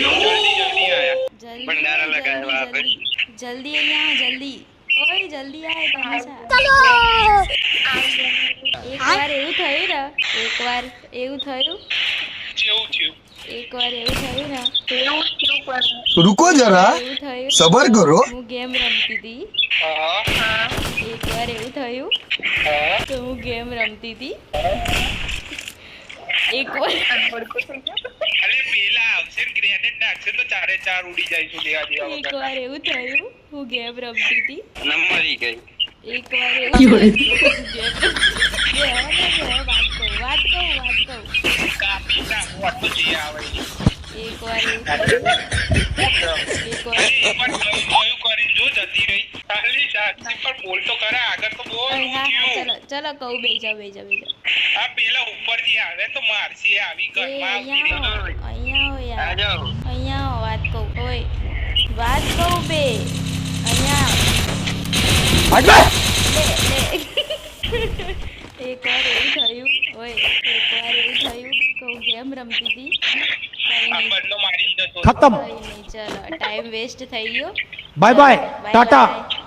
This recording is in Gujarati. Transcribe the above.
जल्दी आया जल्दी भंडारा लगाया वहाँ पे जल्दी यहाँ जल्दी ओए जल्दी आए तमाशा एक बार એવું થયું ને એકવાર એવું થયું જેવું થયું એકવાર એવું થયું ને रुको जरा એવું થયું सबर करो હું ગેમ રમતી હતી हाँ એકવાર એવું થયું हाँ તો હું ગેમ રમતી હતી એકવાર अरे पेला આવશે ગ્રેનેડ નાખશે તો ચારે ચાર ઉડી જાય છે દેવા દેવા એકવાર એવું થયું હું ગેમ રમતી હતી નંબર ઈ ગઈ એકવાર એવું થયું વાત કહું કાપી ના હોત તો જે આવે એકવાર એવું થયું એકવાર અરે એકવાર કયું કરી જો જતી રહી ખાલી સાચી પર બોલ તો કરે આગળ તો બોલ હા હા ક્યું ચલો કહું બેજા આ પેલા ઉપરથી આવે તો મારસી આવી એ ઘરમાં આવતી અહીંયા રહી આવો યાર આ જાઓ અહીંયા આવો, વાત કહું ઓય વાત કહું બે અહીંયા આવો. લે એકવાર એવું થયું ઓય એકવાર એવું થયું કે હું ગેમ રમતી હતી આ બદલો મારી જતો खत्म કઈ નહીં ચલો ટાઈમ વેસ્ટ થઈ ગયો bye bye Bye tata bye.